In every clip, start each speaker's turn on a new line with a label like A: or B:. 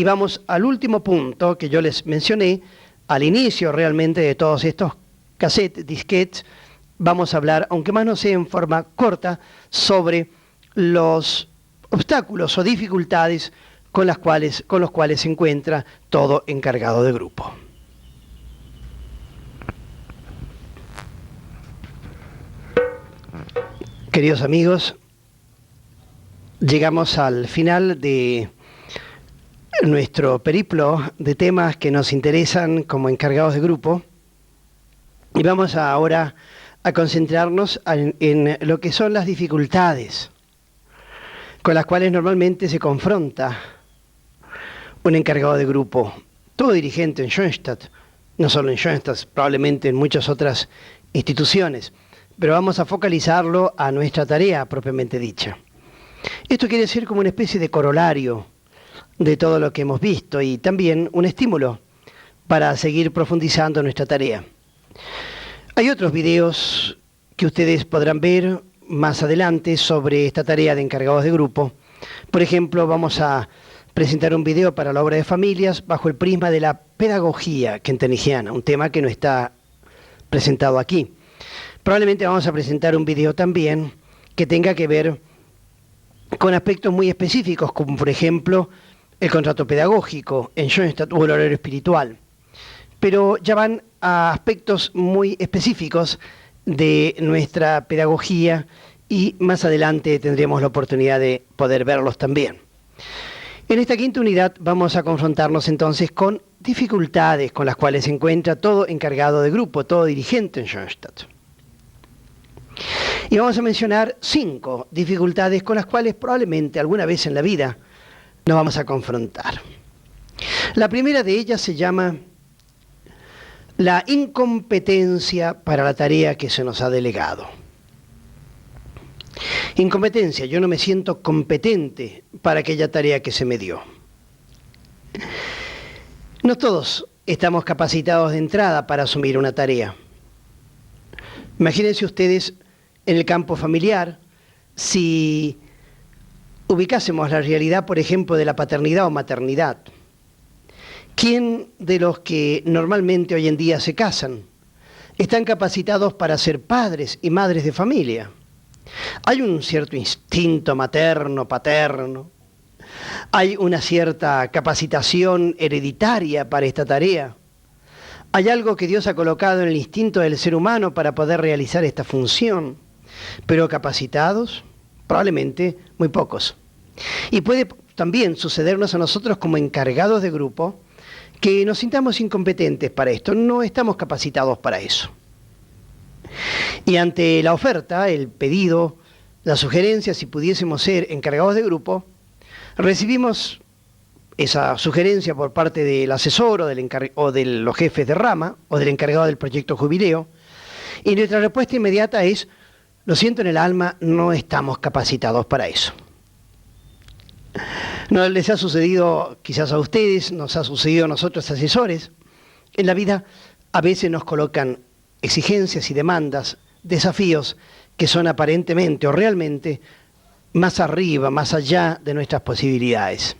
A: Y vamos al último punto que yo les mencioné, al inicio realmente de todos estos cassettes, disquetes. Vamos a hablar, aunque más no sea en forma corta, sobre los obstáculos o dificultades con los cuales se encuentra todo encargado de grupo. Queridos amigos, llegamos al final de nuestro periplo de temas que nos interesan como encargados de grupo y vamos ahora a concentrarnos en lo que son las dificultades con las cuales normalmente se confronta un encargado de grupo, todo dirigente en Schoenstatt, no solo en Schoenstatt, probablemente en muchas otras instituciones, pero vamos a focalizarlo a nuestra tarea propiamente dicha. Esto quiere ser como una especie de corolario de todo lo que hemos visto y también un estímulo para seguir profundizando nuestra tarea. Hay otros videos que ustedes podrán ver más adelante sobre esta tarea de encargados de grupo. Por ejemplo, vamos a presentar un video para la obra de familias bajo el prisma de la pedagogía kentenigiana, un tema que no está presentado aquí. Probablemente vamos a presentar un video también que tenga que ver con aspectos muy específicos, como por ejemplo el contrato pedagógico en Schoenstatt o el horario espiritual. Pero ya van a aspectos muy específicos de nuestra pedagogía y más adelante tendremos la oportunidad de poder verlos también. En esta quinta unidad vamos a confrontarnos entonces con dificultades con las cuales se encuentra todo encargado de grupo, todo dirigente en Schoenstatt. Y vamos a mencionar 5 dificultades con las cuales probablemente alguna vez en la vida nos vamos a confrontar. La primera de ellas se llama la incompetencia para la tarea que se nos ha delegado. Incompetencia, yo no me siento competente para aquella tarea que se me dio. No todos estamos capacitados de entrada para asumir una tarea. Imagínense ustedes en el campo familiar, si ubicásemos la realidad, por ejemplo, de la paternidad o maternidad. ¿Quién de los que normalmente hoy en día se casan están capacitados para ser padres y madres de familia? Hay un cierto instinto materno, paterno. Hay una cierta capacitación hereditaria para esta tarea. Hay algo que Dios ha colocado en el instinto del ser humano para poder realizar esta función. Pero capacitados, probablemente muy pocos. Y puede también sucedernos a nosotros como encargados de grupo que nos sintamos incompetentes para esto, no estamos capacitados para eso. Y ante la oferta, el pedido, la sugerencia, si pudiésemos ser encargados de grupo, recibimos esa sugerencia por parte del asesor o de los jefes de rama o del encargado del proyecto jubileo, y nuestra respuesta inmediata es: lo siento en el alma, no estamos capacitados para eso. No les ha sucedido quizás a ustedes, nos ha sucedido a nosotros asesores. En la vida a veces nos colocan exigencias y demandas, desafíos que son aparentemente o realmente más arriba, más allá de nuestras posibilidades.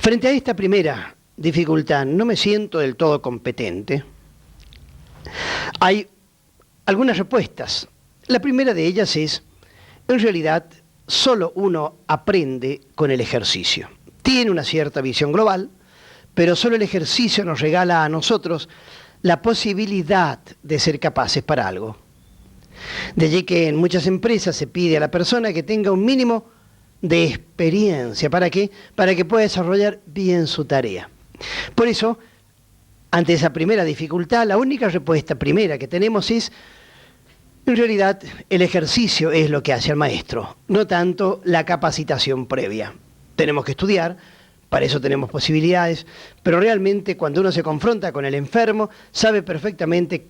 A: Frente a esta primera dificultad, no me siento del todo competente. Hay algunas respuestas. La primera de ellas es, en realidad, solo uno aprende con el ejercicio. Tiene una cierta visión global, pero solo el ejercicio nos regala a nosotros la posibilidad de ser capaces para algo. De allí que en muchas empresas se pide a la persona que tenga un mínimo de experiencia. ¿Para qué? Para que pueda desarrollar bien su tarea. Por eso, ante esa primera dificultad, la única respuesta primera que tenemos es: en realidad, el ejercicio es lo que hace al maestro, no tanto la capacitación previa. Tenemos que estudiar, para eso tenemos posibilidades, pero realmente cuando uno se confronta con el enfermo, sabe perfectamente,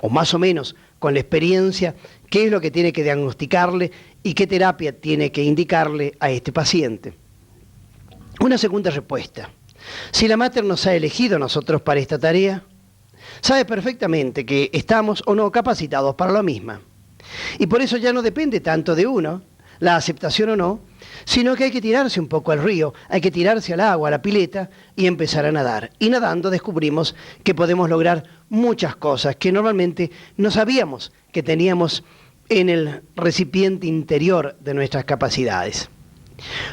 A: o más o menos con la experiencia, qué es lo que tiene que diagnosticarle y qué terapia tiene que indicarle a este paciente. Una segunda respuesta: si la mater nos ha elegido a nosotros para esta tarea, sabe perfectamente que estamos o no capacitados para la misma. Y por eso ya no depende tanto de uno, la aceptación o no, sino que hay que tirarse un poco al río, hay que tirarse al agua, a la pileta y empezar a nadar. Y nadando descubrimos que podemos lograr muchas cosas que normalmente no sabíamos que teníamos en el recipiente interior de nuestras capacidades.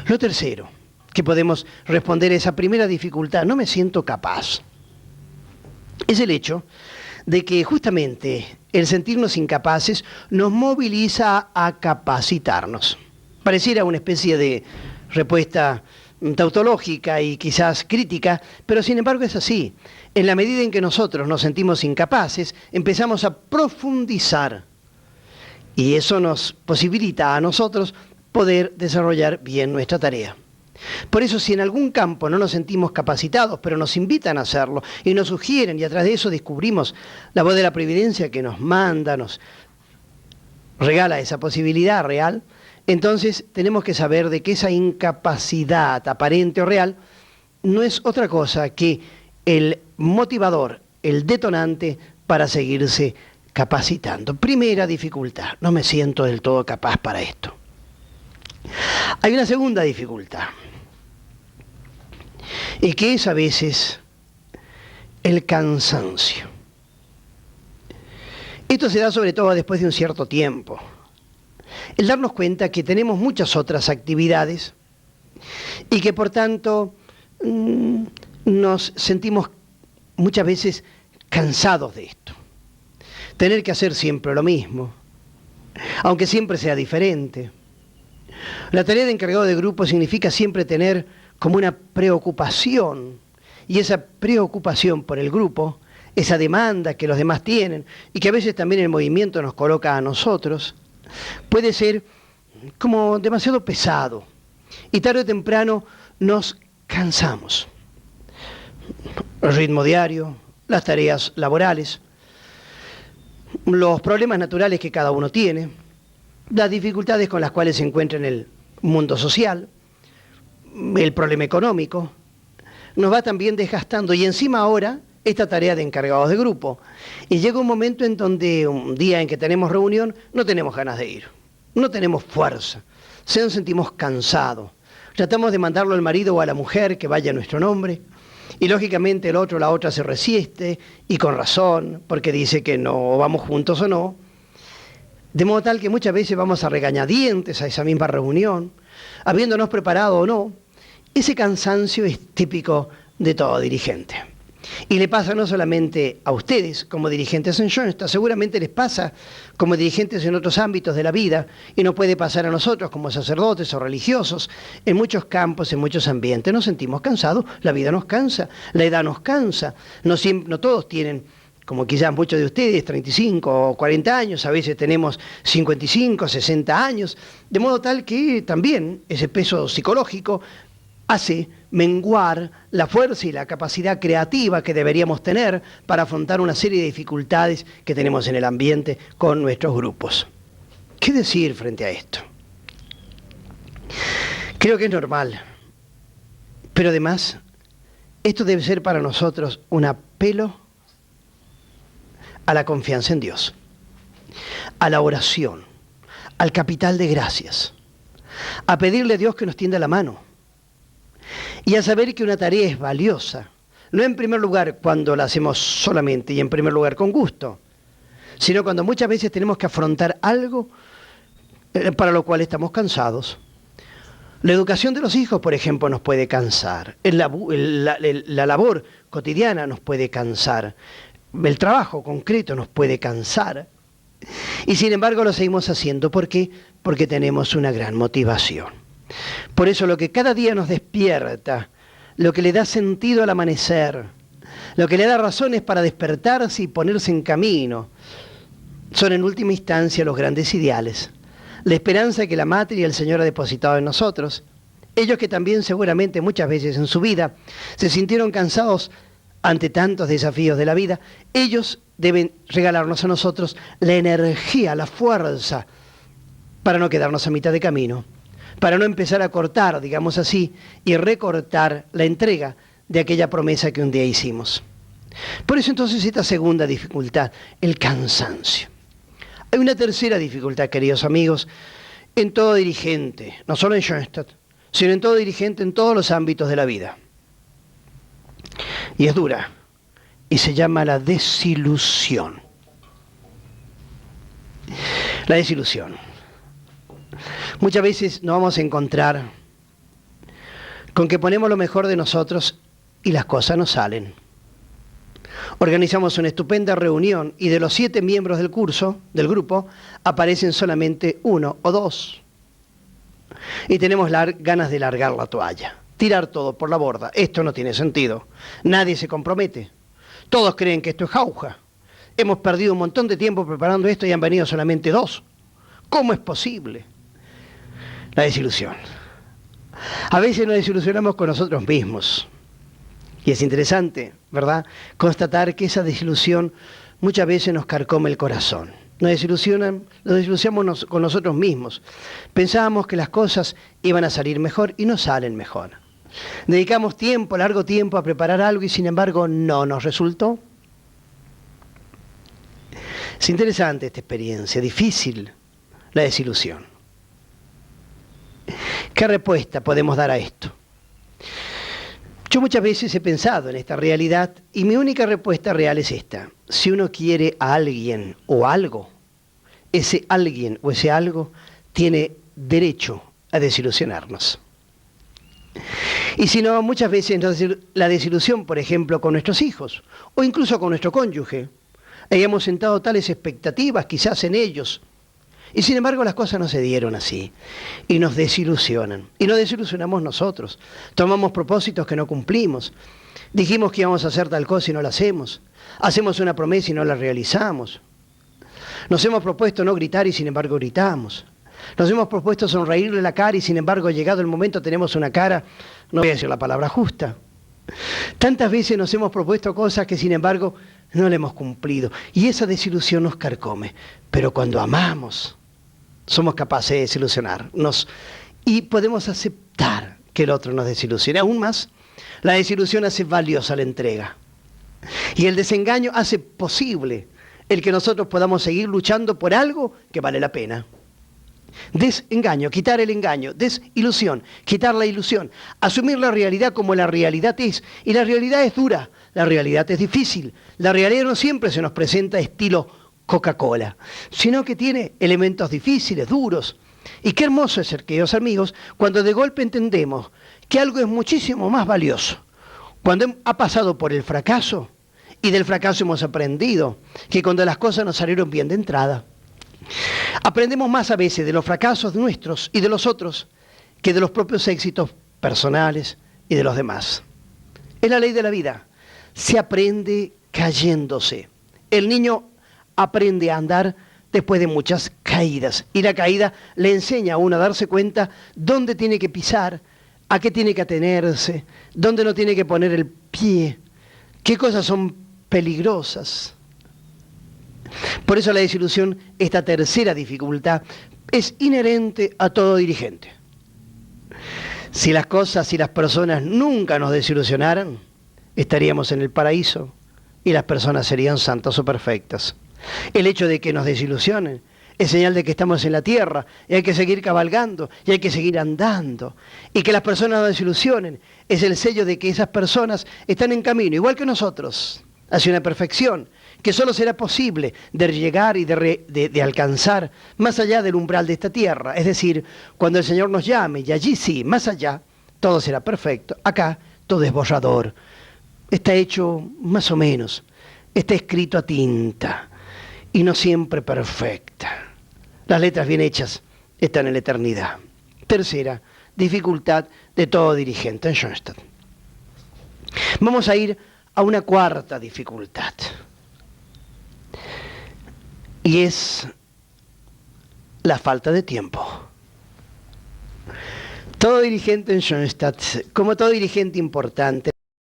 A: Lo tercero, que podemos responder a esa primera dificultad, no me siento capaz, es el hecho de que justamente el sentirnos incapaces nos moviliza a capacitarnos. Pareciera una especie de respuesta tautológica y quizás crítica, pero sin embargo es así. En la medida en que nosotros nos sentimos incapaces, empezamos a profundizar y eso nos posibilita a nosotros poder desarrollar bien nuestra tarea. Por eso, si en algún campo no nos sentimos capacitados, pero nos invitan a hacerlo y nos sugieren, y a través de eso descubrimos la voz de la providencia que nos manda, nos regala esa posibilidad real, entonces tenemos que saber de que esa incapacidad aparente o real no es otra cosa que el motivador, el detonante para seguirse capacitando. Primera dificultad, no me siento del todo capaz para esto. Hay una segunda dificultad, y que es a veces el cansancio. Esto se da sobre todo después de un cierto tiempo. El darnos cuenta que tenemos muchas otras actividades y que por tanto nos sentimos muchas veces cansados de esto. Tener que hacer siempre lo mismo, aunque siempre sea diferente. La tarea de encargado de grupo significa siempre tener como una preocupación, y esa preocupación por el grupo, esa demanda que los demás tienen, y que a veces también el movimiento nos coloca a nosotros, puede ser como demasiado pesado, y tarde o temprano nos cansamos. El ritmo diario, las tareas laborales, los problemas naturales que cada uno tiene, las dificultades con las cuales se encuentra en el mundo social, el problema económico, nos va también desgastando. Y encima ahora, esta tarea de encargados de grupo. Y llega un momento en donde, un día en que tenemos reunión, no tenemos ganas de ir, no tenemos fuerza, nos sentimos cansados. Tratamos de mandarlo al marido o a la mujer que vaya a nuestro nombre, y lógicamente el otro o la otra se resiste, y con razón, porque dice que no vamos juntos o no. De modo tal que muchas veces vamos a regañadientes a esa misma reunión, habiéndonos preparado o no. Ese cansancio es típico de todo dirigente. Y le pasa no solamente a ustedes como dirigentes en Schoenstatt, seguramente les pasa como dirigentes en otros ámbitos de la vida, y nos puede pasar a nosotros como sacerdotes o religiosos, en muchos campos, en muchos ambientes. Nos sentimos cansados, la vida nos cansa, la edad nos cansa, no todos tienen, como quizás muchos de ustedes, 35 o 40 años, a veces tenemos 55, 60 años, de modo tal que también ese peso psicológico hace menguar la fuerza y la capacidad creativa que deberíamos tener para afrontar una serie de dificultades que tenemos en el ambiente con nuestros grupos. ¿Qué decir frente a esto? Creo que es normal, pero además, esto debe ser para nosotros un apelo a la confianza en Dios, a la oración, al capital de gracias, a pedirle a Dios que nos tienda la mano y a saber que una tarea es valiosa, no en primer lugar cuando la hacemos solamente y en primer lugar con gusto, sino cuando muchas veces tenemos que afrontar algo para lo cual estamos cansados. La educación de los hijos, por ejemplo, nos puede cansar, la labor cotidiana nos puede cansar, el trabajo concreto nos puede cansar, y sin embargo lo seguimos haciendo. ¿Por qué? Porque tenemos una gran motivación. Por eso lo que cada día nos despierta, lo que le da sentido al amanecer, lo que le da razones para despertarse y ponerse en camino, son en última instancia los grandes ideales, la esperanza que la Madre y el Señor ha depositado en nosotros. Ellos que también seguramente muchas veces en su vida se sintieron cansados ante tantos desafíos de la vida, ellos deben regalarnos a nosotros la energía, la fuerza, para no quedarnos a mitad de camino, para no empezar a cortar, digamos así, y recortar la entrega de aquella promesa que un día hicimos. Por eso entonces esta segunda dificultad, el cansancio. Hay una tercera dificultad, queridos amigos, en todo dirigente, no solo en Schoenstatt, sino en todo dirigente en todos los ámbitos de la vida. Y es dura, y se llama la desilusión. La desilusión. Muchas veces nos vamos a encontrar con que ponemos lo mejor de nosotros y las cosas no salen. Organizamos una estupenda reunión y de los 7 miembros del curso, del grupo, aparecen solamente 1 o 2. Y tenemos ganas de largar la toalla, tirar todo por la borda. Esto no tiene sentido. Nadie se compromete. Todos creen que esto es jauja. Hemos perdido un montón de tiempo preparando esto y han venido solamente 2. ¿Cómo es posible? La desilusión. A veces nos desilusionamos con nosotros mismos. Y es interesante, ¿verdad?, constatar que esa desilusión muchas veces nos carcome el corazón. Nos desilusionamos con nosotros mismos. Pensábamos que las cosas iban a salir mejor y no salen mejor. Dedicamos tiempo, largo tiempo, a preparar algo y sin embargo no nos resultó. Es interesante esta experiencia, difícil la desilusión. ¿Qué respuesta podemos dar a esto? Yo muchas veces he pensado en esta realidad y mi única respuesta real es esta. Si uno quiere a alguien o algo, ese alguien o ese algo tiene derecho a desilusionarnos. Y si no, muchas veces la desilusión, por ejemplo, con nuestros hijos o incluso con nuestro cónyuge, hayamos sentado tales expectativas quizás en ellos y sin embargo las cosas no se dieron así y nos desilusionan y nos desilusionamos nosotros. Tomamos propósitos que no cumplimos, dijimos que íbamos a hacer tal cosa y no la hacemos, hacemos una promesa y no la realizamos, nos hemos propuesto no gritar y sin embargo gritamos, nos hemos propuesto sonreírle la cara y sin embargo llegado el momento tenemos una cara, no voy a decir la palabra justa. Tantas veces nos hemos propuesto cosas que sin embargo no le hemos cumplido y esa desilusión nos carcome. Pero cuando amamos somos capaces de desilusionarnos y podemos aceptar que el otro nos desilusione. Aún más, la desilusión hace valiosa la entrega y el desengaño hace posible el que nosotros podamos seguir luchando por algo que vale la pena. Desengaño, quitar el engaño, desilusión, quitar la ilusión, asumir la realidad como la realidad es. Y la realidad es dura, la realidad es difícil, la realidad no siempre se nos presenta estilo Coca-Cola, sino que tiene elementos difíciles, duros. Y qué hermoso es, queridos amigos, cuando de golpe entendemos que algo es muchísimo más valioso. Cuando ha pasado por el fracaso y del fracaso hemos aprendido que cuando las cosas nos salieron bien de entrada. Aprendemos más a veces de los fracasos nuestros y de los otros que de los propios éxitos personales y de los demás. Es la ley de la vida. Se aprende cayéndose. El niño aprende a andar después de muchas caídas y la caída le enseña a uno a darse cuenta dónde tiene que pisar, a qué tiene que atenerse, dónde no tiene que poner el pie, qué cosas son peligrosas. Por eso la desilusión, esta tercera dificultad, es inherente a todo dirigente. Si las cosas y las personas nunca nos desilusionaran, estaríamos en el paraíso y las personas serían santas o perfectas. El hecho de que nos desilusionen es señal de que estamos en la tierra y hay que seguir cabalgando y hay que seguir andando. Y que las personas nos desilusionen es el sello de que esas personas están en camino, igual que nosotros, hacia una perfección que solo será posible de llegar y de alcanzar más allá del umbral de esta tierra. Es decir, cuando el Señor nos llame, y allí sí, más allá, todo será perfecto. Acá todo es borrador. Está hecho más o menos. Está escrito a tinta y no siempre perfecta. Las letras bien hechas están en la eternidad. Tercera dificultad de todo dirigente en Schoenstatt. Vamos a ir a una cuarta dificultad. Y es la falta de tiempo. Todo dirigente en Schoenstatt, como todo dirigente importante,